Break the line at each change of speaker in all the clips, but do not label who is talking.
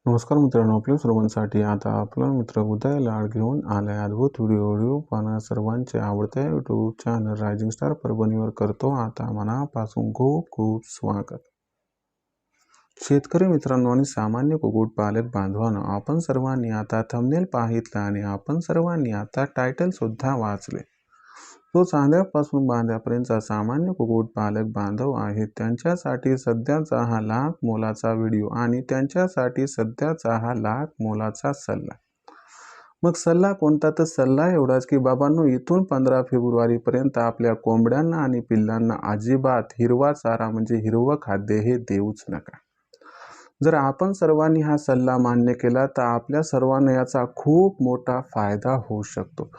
नमस्कार मित्रांनो, आपल्या सर्वांसाठी आता आपला मित्र उदय लाड घेऊन आलाय अद्भुत व्हिडिओ पाहणं सर्वांचे आवडते यूट्यूब चॅनल रायझिंग स्टार परभणीवर करतो आता मनापासून खूप खूप स्वागत. शेतकरी मित्रांनो आणि सामान्य कुक्कुटपालक बांधवांनो, आपण सर्वांनी आता थंबनेल पाहितला आणि आपण सर्वांनी आता टायटल सुद्धा वाचले. जो चांद्यापासून बांध्यापर्यंतचा सामान्य कुक्कुटपालक बांधव आहेत त्यांच्यासाठी सध्याचा हा लाख मोलाचा व्हिडिओ आणि त्यांच्यासाठी सध्याचा हा लाख मोलाचा सल्ला. मग सल्ला कोणता? तर सल्ला एवढाच की बाबांनो, इथून 15 फेब्रुवारीपर्यंत आपल्या कोंबड्यांना आणि पिल्लांना अजिबात हिरवा चारा म्हणजे हिरवं खाद्य हे देऊच नका. जर आपण सर्वांनी हा सल्ला मान्य केला तर आपल्या सर्वांना याचा खूप मोठा फायदा होऊ शकतो.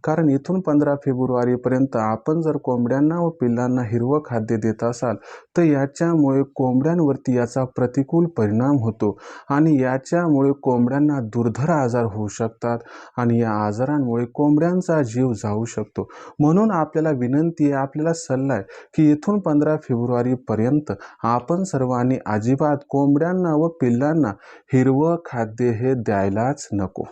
कारण इथून 15 फेब्रुवारीपर्यंत आपण जर कोंबड्यांना व पिल्लांना हिरवं खाद्य देत असाल तर याच्यामुळे कोंबड्यांवरती याचा प्रतिकूल परिणाम होतो आणि याच्यामुळे कोंबड्यांना दुर्धर आजार होऊ शकतात आणि या आजारांमुळे कोंबड्यांचा जीव जाऊ शकतो. म्हणून आपल्याला विनंती आहे, आपल्याला सल्ला आहे की इथून 15 फेब्रुवारीपर्यंत आपण सर्वांनी अजिबात कोंबड्यांना व पिल्लांना हिरवं खाद्य हे द्यायलाच नको.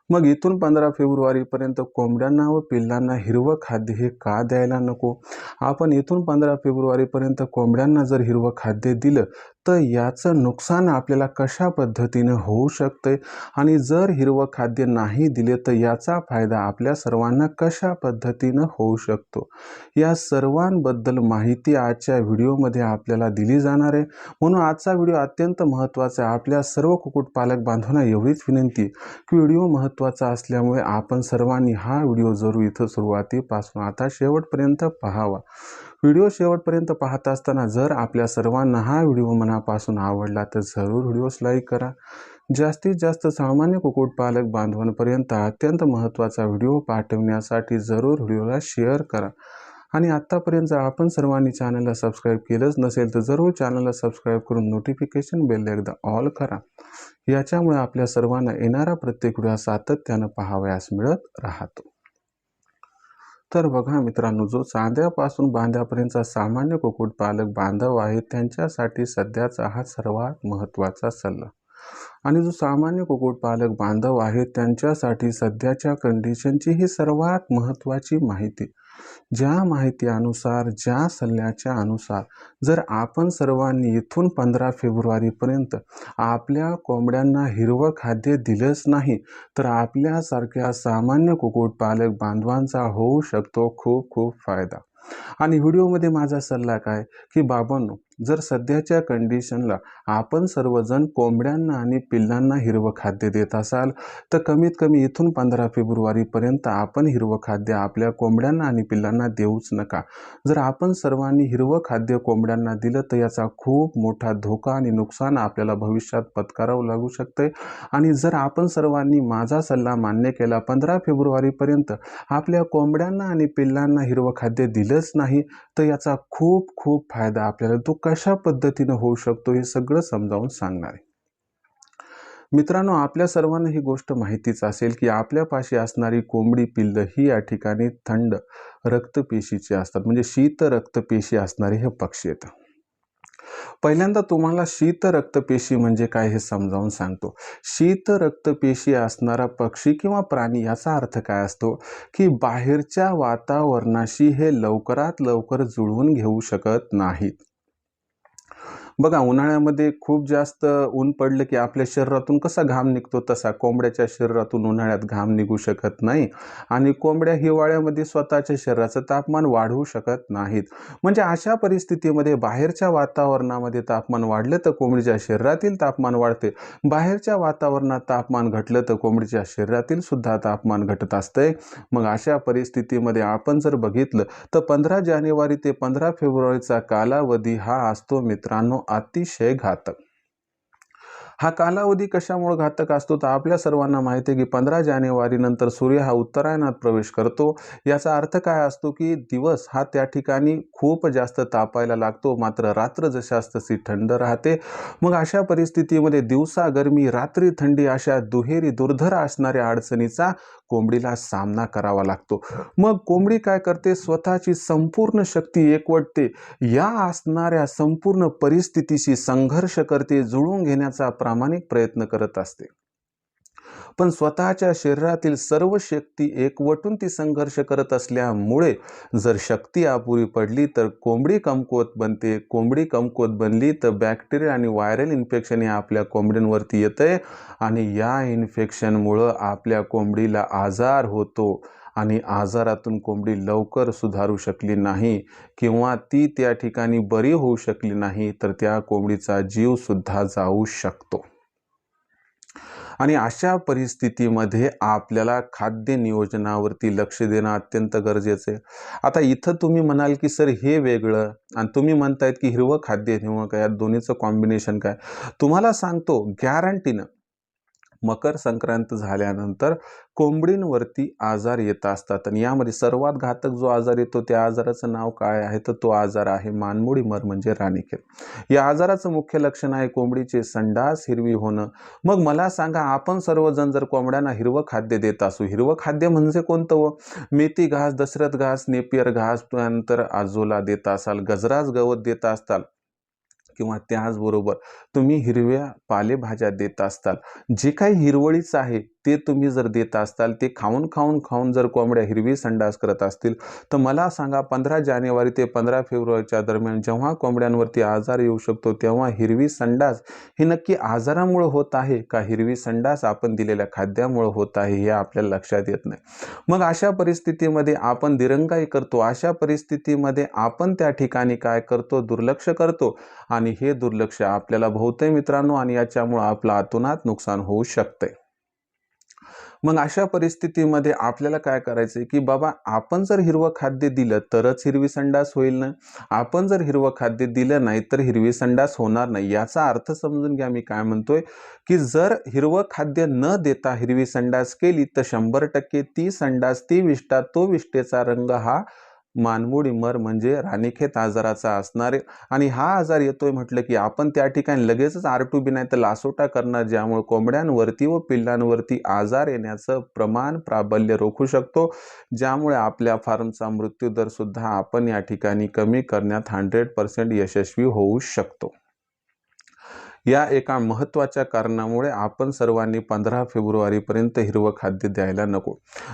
मग इथून 15 फेब्रुवारीपर्यंत कोंबड्यांना व पिल्लांना हिरवं खाद्य हे का द्यायला नको? आपण इथून 15 फेब्रुवारीपर्यंत कोंबड्यांना जर हिरवं खाद्य दिलं तर याचं नुकसान आपल्याला कशा पद्धतीने होऊ शकते आणि जर हिरवं खाद्य नाही दिले तर याचा फायदा आपल्या सर्वांना कशा पद्धतीने होऊ शकतो, या सर्वांबद्दल माहिती आजच्या व्हिडिओमध्ये आपल्याला दिली जाणार आहे. म्हणून आजचा व्हिडिओ अत्यंत महत्त्वाचा आहे. आपल्या सर्व कुक्कुटपालक बांधवांना एवढीच विनंती की व्हिडिओ महत्त्वाचा असल्यामुळे आपण सर्वांनी हा व्हिडिओ जरूर इथं सुरुवातीपासून आता शेवटपर्यंत पाहावा. व्हिडिओ शेवटपर्यंत पाहत असताना जर आपल्या सर्वांना हा व्हिडिओ मनापासून आवडला तर जरूर व्हिडिओस लाईक करा. जास्तीत जास्त सामान्य कुक्कुटपालक बांधवांपर्यंत अत्यंत महत्त्वाचा व्हिडिओ पाठवण्यासाठी जरूर व्हिडिओला शेअर करा. आणि आत्तापर्यंत आपण सर्वांनी चॅनलला सबस्क्राईब केलंच नसेल तर जरूर चॅनलला सबस्क्राईब करून नोटिफिकेशन बेल एकदा ऑल करा. याच्यामुळे आपल्या सर्वांना येणारा प्रत्येक व्हिडिओ सातत्यानं पाहावयास मिळत राहतो. तर बघा मित्रांनो, जो चांद्यापासून बांध्यापर्यंतचा सामान्य कुक्कुटपालक बांधव आहे त्यांच्यासाठी सध्याचा हा सर्वात महत्त्वाचा सल्ला. आणि जो सामान्य कुक्कुटपालक बांधव आहे त्यांच्यासाठी सध्याच्या कंडिशनची ही सर्वात महत्त्वाची माहिती. ज्या माहिती अनुसार, ज्या सल्ल्याच्या अनुसार जर आपण सर्वांनी इथून 15 फेब्रुवारीपर्यंत आपल्या कोंबड्यांना हिरवं खाद्य दिलंच नाही तर आपल्यासारख्या सामान्य कुक्कुटपालक बांधवांचा होऊ शकतो खूप खूप फायदा. आणि व्हिडिओमध्ये माझा सल्ला काय की बाबांनो, जर सध्याच्या कंडिशनला आपण सर्वजण कोंबड्यांना आणि पिल्लांना हिरवं खाद्य देत असाल तर कमीत कमी इथून 15 फेब्रुवारीपर्यंत आपण हिरवं खाद्य आपल्या कोंबड्यांना आणि पिल्लांना देऊच नका. जर आपण सर्वांनी हिरवं खाद्य कोंबड्यांना दिलं तर याचा खूप मोठा धोका आणि नुकसान आपल्याला भविष्यात पत्करावं लागू शकते. आणि जर आपण सर्वांनी माझा सल्ला मान्य केला, 15 फेब्रुवारीपर्यंत आपल्या कोंबड्यांना आणि पिल्लांना हिरवं खाद्य दिलंच नाही तर याचा खूप खूप फायदा आपल्याला तो कशा पद्धतीने होऊ शकतो हे सगळं समजावून सांगणार आहे. मित्रांनो, आपल्या सर्वांना ही गोष्ट माहितीच असेल की आपल्यापाशी असणारी कोंबडी पिल्लं ही या ठिकाणी थंड रक्तपेशीची असतात, म्हणजे शीत रक्तपेशी असणारे हे पक्षी आहेत. पहिल्यांदा तुम्हाला शीत रक्तपेशी म्हणजे काय हे समजावून सांगतो. शीत रक्तपेशी असणारा पक्षी किंवा प्राणी याचा अर्थ काय असतो की बाहेरच्या वातावरणाशी हे लवकरात लवकर जुळवून घेऊ शकत नाहीत. बघा, उन्हाळ्यामध्ये खूप जास्त ऊन पडलं की आपल्या शरीरातून कसा घाम निघतो तसा कोंबड्याच्या शरीरातून उन्हाळ्यात घाम निघू शकत नाही आणि कोंबड्या हिवाळ्यामध्ये स्वतःच्या शरीराचं तापमान वाढवू शकत नाहीत. म्हणजे अशा परिस्थितीमध्ये बाहेरच्या वातावरणामध्ये तापमान वाढलं तर कोंबडीच्या शरीरातील तापमान वाढते, बाहेरच्या वातावरणात तापमान घटलं तर कोंबडीच्या शरीरातील सुद्धा तापमान घटत असते. मग अशा परिस्थितीमध्ये आपण जर बघितलं तर 15 जानेवारी ते 15 फेब्रुवारीचा कालावधी हा असतो मित्रांनो अतिशय घातक. हा कालावधी कशामुळे घातक असतो तर आपल्या सर्वांना माहिती आहे की 15 जानेवारी नंतर सूर्य हा उत्तरायणात प्रवेश करतो. याचा अर्थ काय असतो की दिवस हा त्या ठिकाणी खूप जास्त तापायला लागतो, मात्र रात्र जशास तशी थंड राहते. मग अशा परिस्थितीमध्ये दिवसा गरमी रात्री थंडी अशा दुहेरी दुर्धर असणाऱ्या अडचणीचा कोंबडीला सामना करावा लागतो. मग कोंबडी काय करते, स्वतःची संपूर्ण शक्ती एकवटते, या असणाऱ्या संपूर्ण परिस्थितीशी संघर्ष करते, जुळवून घेण्याचा प्रामाणिक प्रयत्न करत असते, पण स्वतःच्या शरीरातील सर्व शक्ती एकवटून ती संघर्ष करत असल्यामुळे जर शक्ती अपुरी पडली तर कोंबडी कमकुवत बनते. कोंबडी कमकुवत बनली तर बॅक्टेरिया आणि व्हायरल इन्फेक्शन हे आपल्या कोंबड्यांवरती येतंय आणि या इन्फेक्शनमुळं आपल्या कोंबडीला आजार होतो आणि आजारातून कोंबडी लवकर सुधारू शकली नाही किंवा ती त्या ठिकाणी बरी होऊ शकली नाही तर त्या कोंबडीचा जीवसुद्धा जाऊ शकतो. आणि अशा परिस्थितीमध्ये आपल्याला खाद्य नियोजनावरती लक्ष देणं अत्यंत गरजेचं आहे. आता इथं तुम्ही म्हणाल की सर हे वेगळं आणि तुम्ही म्हणतायत की हिरवं खाद्य निवड काय, या दोन्हीचं कॉम्बिनेशन काय? तुम्हाला सांगतो गॅरंटीनं मकर संक्रांत झाल्यानंतर कोंबडींवरती आजार येत असतात आणि यामध्ये सर्वात घातक जो आजार येतो त्या आजाराचं नाव काय आहे तर तो आजार आहे मानमोडी मर म्हणजे राणीखेत. या आजाराचं मुख्य लक्षण आहे कोंबडीचे संडास हिरवी होणं. मग मला सांगा, आपण सर्वजण जर कोंबड्यांना हिरवं खाद्य देत असू, हिरवं खाद्य म्हणजे कोणतं व मेथी घास, दशरथ घास, नेपियर घास, त्यानंतर आजोला देत असाल, गजराज गवत देत असताल किंवा त्याचबरोबर तुम्ही हिरव्या पालेभाज्या देत असताल, जे काही हिरवळीचं आहे ते तुम्ही जर देत असताल, ते खाऊन जर कोंबड्या हिरवी संडास करत असतील तर मला सांगा 15 जानेवारी ते 15 फेब्रुवारीच्या दरम्यान जेव्हा कोंबड्यांवरती आजार येऊ शकतो तेव्हा हिरवी संडास ही नक्की आजारामुळे होत आहे का हिरवी संडास आपण दिलेल्या खाद्यामुळे होत आहे हे आपल्याला लक्षात येत नाही. मग अशा परिस्थितीमध्ये आपण दिरंगाई करतो, अशा परिस्थितीमध्ये आपण त्या ठिकाणी काय करतो, दुर्लक्ष करतो आणि हे दुर्लक्ष आपल्याला भोवतंय मित्रांनो आणि याच्यामुळे आपलं अतोनात नुकसान होऊ शकतंय. मग अशा परिस्थितीमध्ये आपल्याला काय करायचंय की बाबा आपण जर हिरवं खाद्य दिलं तरच हिरवी संडास होईल ना, आपण जर हिरवं खाद्य दिलं नाही तर हिरवी संडास होणार नाही. याचा अर्थ समजून घ्या मी काय म्हणतोय की जर हिरवं खाद्य न देता हिरवी संडास केली तर 100% ती संडास, ती विष्ठा, तो विष्ठेचा रंग हा मानमोडी मर म्हणजे राणीखेत आजाराचा असणार आहे. आणि हा आजार येतोय म्हटलं की आपण त्या ठिकाणी लगेचच R2B नाही तर लासोटा करणार, ज्यामुळे कोंबड्यांवरती व पिल्लांवरती आजार येण्याचं प्रमाण प्राबल्य रोखू शकतो, ज्यामुळे आपल्या फार्मचा मृत्यूदर सुद्धा आपण या ठिकाणी कमी करण्यात 100% यशस्वी होऊ शकतो. या एका महत्त्वाच्या कारणामुळे आपण सर्वांनी 15 फेब्रुवारीपर्यंत हिरवं खाद्य द्यायला नको.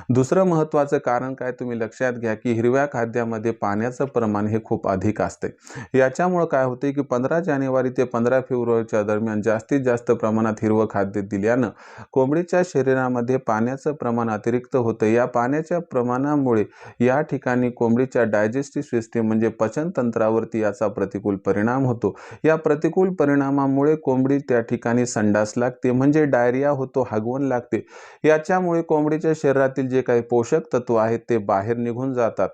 दुसरं महत्त्वाचं कारण काय तुम्ही लक्षात घ्या की हिरव्या खाद्यामध्ये पाण्याचं प्रमाण हे खूप अधिक असते. याच्यामुळं काय होते की 15 जानेवारी ते 15 फेब्रुवारीच्या दरम्यान जास्तीत जास्त प्रमाणात हिरवं खाद्य दिल्यानं कोंबडीच्या शरीरामध्ये पाण्याचं प्रमाण अतिरिक्त होतं. या पाण्याच्या प्रमाणामुळे या ठिकाणी कोंबडीच्या डायजेस्टिव्ह सिस्टीम म्हणजे पचनतंत्रावरती याचा प्रतिकूल परिणाम होतो. या प्रतिकूल परिणामामुळे कोंबडी त्या ठिकाणी संडास लागते म्हणजे डायरिया होतो, हागवण लागते. याच्यामुळे कोंबडीच्या शरीरातील जे काही पोषक तत्व आहेत ते बाहेर निघून जातात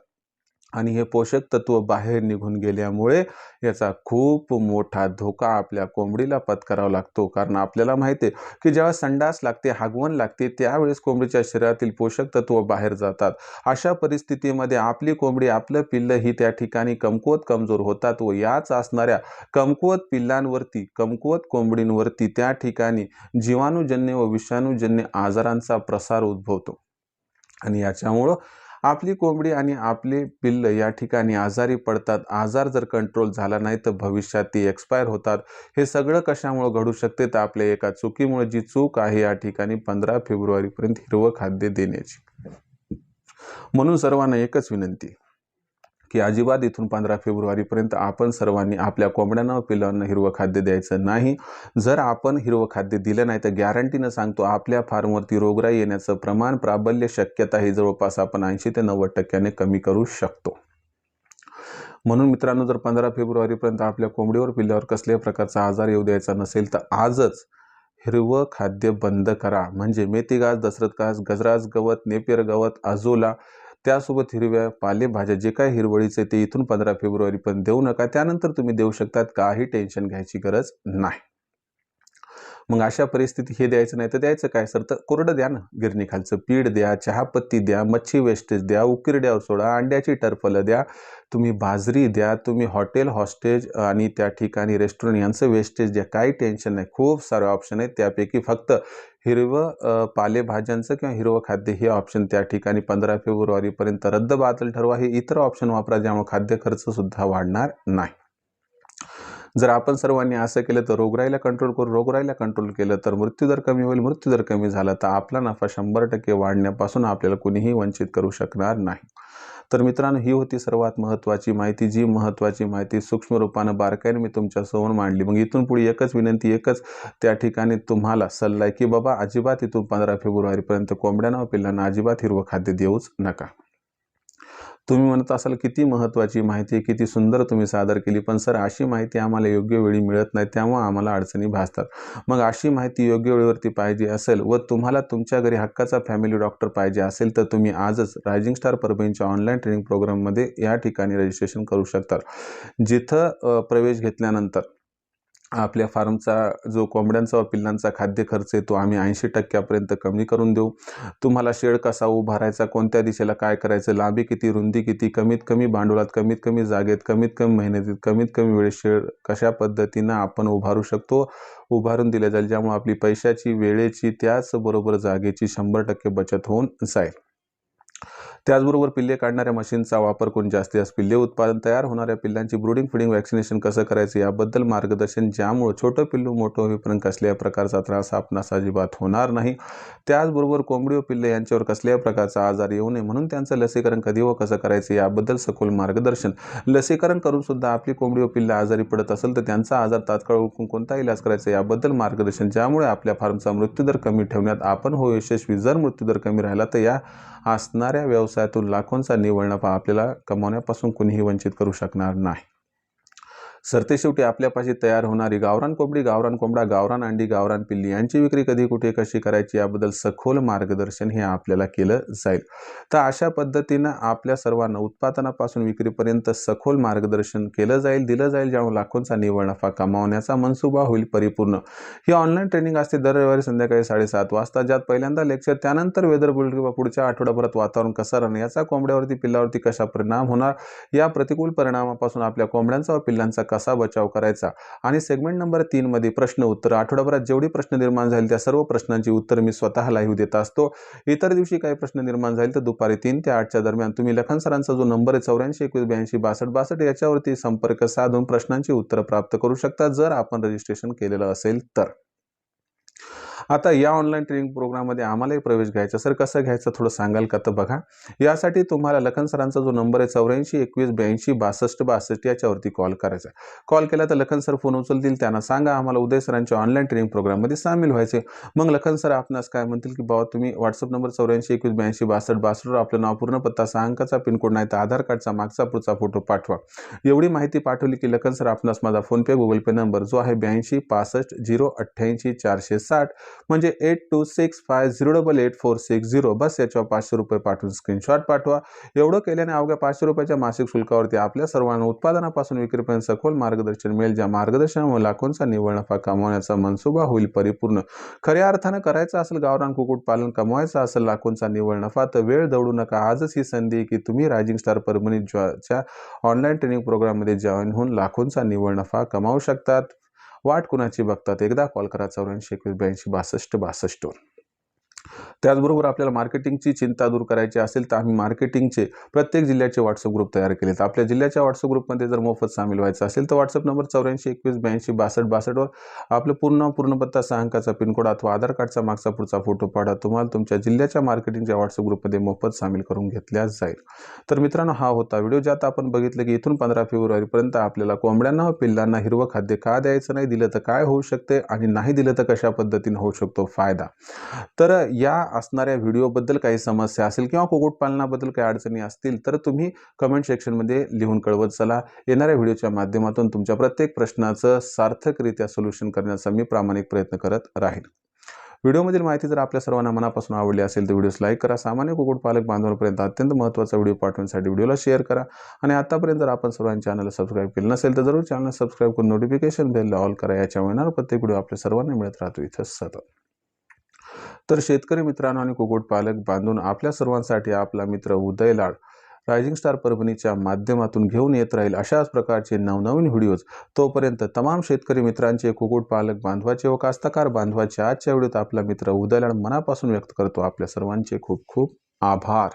आणि हे पोषक तत्व बाहेर निघून गेल्यामुळे याचा खूप मोठा धोका आपल्या कोंबडीला पत्करावा लागतो. कारण आपल्याला माहिती आहे की जेव्हा संडास लागते, हागवण लागते त्यावेळेस कोंबडीच्या शरीरातील पोषक तत्व बाहेर जातात. अशा परिस्थितीमध्ये आपली कोंबडी, आपलं पिल्लं ही त्या ठिकाणी कमकुवत कमजोर होतात व याच असणाऱ्या कमकुवत पिल्लांवरती, कमकुवत कोंबडींवरती त्या ठिकाणी जीवाणूजन्य व विषाणूजन्य आजारांचा प्रसार उद्भवतो आणि याच्यामुळं आपली कोंबडी आणि आपले पिल्लं या ठिकाणी आजारी पडतात. आजार जर कंट्रोल झाला नाही तर भविष्यात ती एक्सपायर होतात. हे सगळं कशामुळे घडू शकते तर आपल्या एका चुकीमुळे, जी चूक आहे या ठिकाणी 15 फेब्रुवारीपर्यंत हिरवं खाद्य देण्याची. म्हणून सर्वांना एकच विनंती की अजिबात इथून 15 फेब्रुवारीपर्यंत आपण सर्वांनी आपल्या कोंबड्यांना व पिल्लांना हिरवं खाद्य द्यायचं नाही. जर आपण हिरवं खाद्य दिलं नाही तर गॅरंटीनं सांगतो आपल्या फार्मवरती रोगराई येण्याचं प्रमाण, प्राबल्य, शक्यता ही जवळपास आपण 80 ते 90% कमी करू शकतो. म्हणून मित्रांनो, जर 15 फेब्रुवारीपर्यंत आपल्या कोंबडीवर पिल्लावर कसल्याही प्रकारचा आजार येऊ द्यायचा नसेल तर आजच हिरवं खाद्य बंद करा. म्हणजे मेथी घास, दशरथ घास, गजराज गवत, नेपियर गवत, आजोला, त्यासोबत हिरव्या पालेभाज्या जे काही हिरवळीचे ते इथून 15 फेब्रुवारीपर्यंत देऊ नका. त्यानंतर तुम्ही देऊ शकतात, काही टेन्शन घ्यायची गरज नाही. मग अशा परिस्थितीत हे द्यायचं नाही तर द्यायचं काय सर, तर कोरडं द्या ना, गिरणीखालचं पीठ द्या, चहापत्ती द्या, मच्छी वेस्टेज द्या, उकिरड्यावर सोडा, अंड्याची टरफलं द्या, तुम्ही बाजरी द्या, तुम्ही हॉटेल, हॉस्टेज आणि त्या ठिकाणी रेस्टॉरंट यांचं वेस्टेज द्या, काही टेन्शन नाही. खूप सारे ऑप्शन आहेत, त्यापैकी फक्त हिरवं पालेभाज्यांचं किंवा हिरवं खाद्य हे ऑप्शन त्या ठिकाणी 15 फेब्रुवारीपर्यंत रद्द बातल ठरवा. हे इतर ऑप्शन वापरा ज्यामुळे खाद्य खर्च सुद्धा वाढणार नाही. जर आपण सर्वांनी असं केलं तर रोगराईला कंट्रोल करू, रोगराईला कंट्रोल केलं तर मृत्यूदर कमी होईल, मृत्यूदर कमी झाला तर आपला नफा 100% वाढण्यापासून आपल्याला कुणीही वंचित करू शकणार नाही. तर मित्रांनो, ही होती सर्वात महत्त्वाची माहिती. जी महत्त्वाची माहिती सूक्ष्म रूपानं बारकाईने मी तुमच्यासमोर मांडली. मग इथून पुढे एकच विनंती, एकच त्या ठिकाणी तुम्हाला सल्ला आहे की बाबा अजिबात इथून 15 फेब्रुवारीपर्यंत कोंबड्यांना व पिल्लांना अजिबात हिरवं खाद्य देऊच नका. तुम्ही म्हणत असाल किती महत्त्वाची माहिती, किती सुंदर तुम्ही सादर केली, पण सर अशी माहिती आम्हाला योग्य वेळी मिळत नाही, त्यामुळे आम्हाला अडचणी भासतात. मग अशी माहिती योग्य वेळेवरती पाहिजे असेल व तुम्हाला तुमच्या घरी हक्काचा फॅमिली डॉक्टर पाहिजे असेल तर तुम्ही आजच रायझिंग स्टार परभणीच्या ऑनलाईन ट्रेनिंग प्रोग्राममध्ये या ठिकाणी रजिस्ट्रेशन करू शकता. जिथं प्रवेश घेतल्यानंतर आपल्या फार्मचा जो कोंबड्यांचा व पिल्लांचा खाद्य खर्च आहे तो आम्ही 80% कमी करून देऊ. तुम्हाला शेड कसा उभारायचा, कोणत्या दिशेला काय करायचं, लांबी किती, रुंदी किती, कमीत कमी भांडवलात, कमीत कमी जागेत, कमीत कमी मेहनतीत, कमीत कमी वेळेत शेड कशा पद्धतीनं आपण उभारू शकतो, उभारून दिले जाईल, ज्यामुळे आपली पैशाची, वेळेची, त्याचबरोबर जागेची 100% बचत होऊन जाईल. त्याचबरोबर पिल्ले काढणाऱ्या मशीनचा वापर करून जास्तीत जास्त पिल्ले उत्पादन, तयार होणाऱ्या पिल्लांची ब्रूडिंग, फिडिंग, वॅक्सिनेशन कसं करायचं याबद्दल मार्गदर्शन, ज्यामुळे छोटं पिल्लू मोठं होईपर्यंत कसल्याही प्रकारचा त्रास आपणास अजिबात होणार नाही. त्याचबरोबर कोंबडी व पिल्ले यांच्यावर कसल्याही प्रकारचा आजार येऊ नये म्हणून त्यांचं लसीकरण कधी व कसं करायचं याबद्दल सखोल मार्गदर्शन. लसीकरण करून सुद्धा आपली कोंबडी व पिल्ले आजारी पडत असेल तर त्यांचा आजार तात्काळ ओळखून कोणता इलाज करायचा याबद्दल मार्गदर्शन, ज्यामुळे आपल्या फार्मचा मृत्यूदर कमी ठेवण्यात आपण हो यशस्वी. जर मृत्यूदर कमी राहिला तर या असणाऱ्या व्यवसायातून लाखोंचा निव्वळ नफा आपल्याला कमावण्यापासून कुणीही वंचित करू शकणार नाही. सरतेशेवटी आपल्यापाशी तयार होणारी गावरान कोंबडी, गावरान कोंबडा, गावरान अंडी, गावरान पिल्ली यांची विक्री कधी, कुठे, कशी करायची याबद्दल सखोल मार्गदर्शन हे आपल्याला केलं जाईल. तर अशा पद्धतीनं आपल्या सर्वांना उत्पादनापासून विक्रीपर्यंत सखोल मार्गदर्शन केलं जाईल, दिलं जाईल, ज्यामुळे लाखोंचा निव्वळ नफा कमावण्याचा मनसुबा होईल परिपूर्ण. ही ऑनलाईन ट्रेनिंग असते दर रविवारी संध्याकाळी 7:30 वाजता, ज्यात पहिल्यांदा लेक्चर, त्यानंतर वेदर बुलेटिन किंवा पुढच्या आठवड्याभरात वातावरण कसं राहणार, याचा कोंबड्यावरती, पिल्लावरती कशा परिणाम होणार, या प्रतिकूल परिणामापासून आपल्या कोंबड्यांचा व पिल्लांचा कसा बचाव करायचा, आणि सेगमेंट नंबर 3 मध्ये प्रश्न उत्तर. आठवड्याभरात जेवढी प्रश्न निर्माण झाली त्या सर्व प्रश्नांची उत्तर मी स्वतः लाईव्ह देत असतो. इतर दिवशी काही प्रश्न निर्माण झाले तर दुपारी 3 ते 8च्या दरम्यान तुम्ही लखन सरांचा जो नंबर आहे 84 21 82 62 62 याच्यावरती संपर्क साधून प्रश्नांची उत्तर प्राप्त करू शकता, जर आपण रजिस्ट्रेशन केलेलं असेल तर. आता या ऑनलाईन ट्रेनिंग प्रोग्राममध्ये आम्हालाही प्रवेश घ्यायचा, सर कसं घ्यायचं थोडं सांगाल का? तर बघा, यासाठी तुम्हाला लखन सरांचा जो नंबर आहे 84 21 82 62 62 याच्यावरती कॉल करायचा. कॉल केला तर लखन सर फोन उचलतील, त्यांना सांगा आम्हाला उदय सरांच्या ऑनलाईन ट्रेनिंग प्रोग्राममध्ये सामील व्हायचे. मग लखन सर आपणास काय म्हणतील की बाबा तुम्ही व्हॉट्सअप नंबर 84 21 82 62 62 आपलं नाव, पूर्ण पत्ता, 6 अंकाचा पिनकोड, नाही तर आधार कार्डचा मागचा पुढचा फोटो पाठवा. एवढी माहिती पाठवली की लखन सर आपणास माझा फोनपे, गुगल पे नंबर जो आहे 82 65 088 460 म्हणजे 8265088460, बस याच्यावर 500 रुपये पाठवून स्क्रीनशॉट पाठवा. एवढं केल्याने अवघ्या 500 रुपयाच्या मासिक शुल्कावरती आपल्या सर्वांना उत्पादनापासून विक्रीपर्यंत सखोल मार्गदर्शन मिळेल, ज्या मार्गदर्शनामुळे लाखोंचा निव्वळ नफा कमावण्याचा मनसुबा होईल परिपूर्ण. खऱ्या अर्थानं करायचं असेल गावरान कुक्कुटपालन, कमवायचा असेल लाखोंचा निव्वळ नफा, तर वेळ दौडू नका. आजच ही संधी की तुम्ही रायझिंग स्टार परभणीच्या ऑनलाईन ट्रेनिंग प्रोग्राममध्ये जॉईन होऊन लाखोंचा निव्वळ नफा कमावू शकतात. वाट कुणाची बघतात, एकदा कॉल करा 84 21 82 62 62 वर. त्याचबरोबर आपल्याला मार्केटिंगची चिंता दूर करायची असेल तर आम्ही मार्केटिंगचे प्रत्येक जिल्ह्याचे व्हॉट्सअप ग्रुप तयार केलेत. आपल्या जिल्ह्याच्या व्हॉट्सअप ग्रुपमध्ये जर मोफत सामील व्हायचं असेल तर व्हॉट्सअप नंबर 84 21 82 62 62 वर आपलं पूर्ण पत्ता, 6 अंकाचा पिनकोड अथवा आधार कार्डचा मागचा पुढचा फोटो पाठवा. तुम्हाला तुमच्या जिल्ह्याच्या मार्केटिंगच्या व्हॉट्सअप ग्रुपमध्ये मोफत सामील करून घेतल्या जाईल. तर मित्रांनो, हा होता व्हिडिओ, ज्यात आपण बघितलं की इथून 15 फेब्रुवारीपर्यंत आपल्याला कोंबड्यांना व पिल्लांना हिरवं खाद्य का द्यायचं नाही, दिलं तर काय होऊ शकते आणि नाही दिलं तर कशा पद्धतीने होऊ शकतो फायदा. तर या असणाऱ्या व्हिडिओबद्दल काही समस्या असेल किंवा कुक्कुटपालनाबद्दल काही अडचणी असतील तर तुम्ही कमेंट सेक्शनमध्ये लिहून कळवत चला. येणाऱ्या व्हिडिओच्या माध्यमातून तुमच्या प्रत्येक प्रश्नाचं सार्थकरित्या सोल्युशन करण्याचा मी प्रामाणिक प्रयत्न करत राहील. व्हिडिओमधील माहिती जर आपल्या सर्वांना मनापासून आवडली असेल तर व्हिडिओस लाईक करा. सामान्य कुक्कुटपालक बांधवांपर्यंत अत्यंत महत्त्वाचा व्हिडिओ पाठवण्यासाठी व्हिडिओला शेअर करा. आणि आतापर्यंत जर आपण सर्वांच्या चॅनलला सबस्क्राईब केलं नसेल तर जरूर चॅनल सबस्क्राईब करून नोटिफिकेशन बेलला ऑल करा. याच्यामुळे येणारा प्रत्येक व्हिडिओ आपल्या सर्वांना मिळत राहतो इथं सतत. तर शेतकरी मित्रांनो आणि कुक्कुटपालक बांधून आपल्या सर्वांसाठी आपला मित्र उदय लाड रायझिंग स्टार परभणीच्या माध्यमातून घेऊन येत राहील अशाच प्रकारचे नवनवीन व्हिडिओज. तोपर्यंत तमाम शेतकरी मित्रांचे, कुक्कुटपालक बांधवाचे व कास्तकार बांधवाचे आजच्या व्हिडिओत आपला मित्र उदय लाड मनापासून व्यक्त करतो. आपल्या सर्वांचे खूप खूप आभार.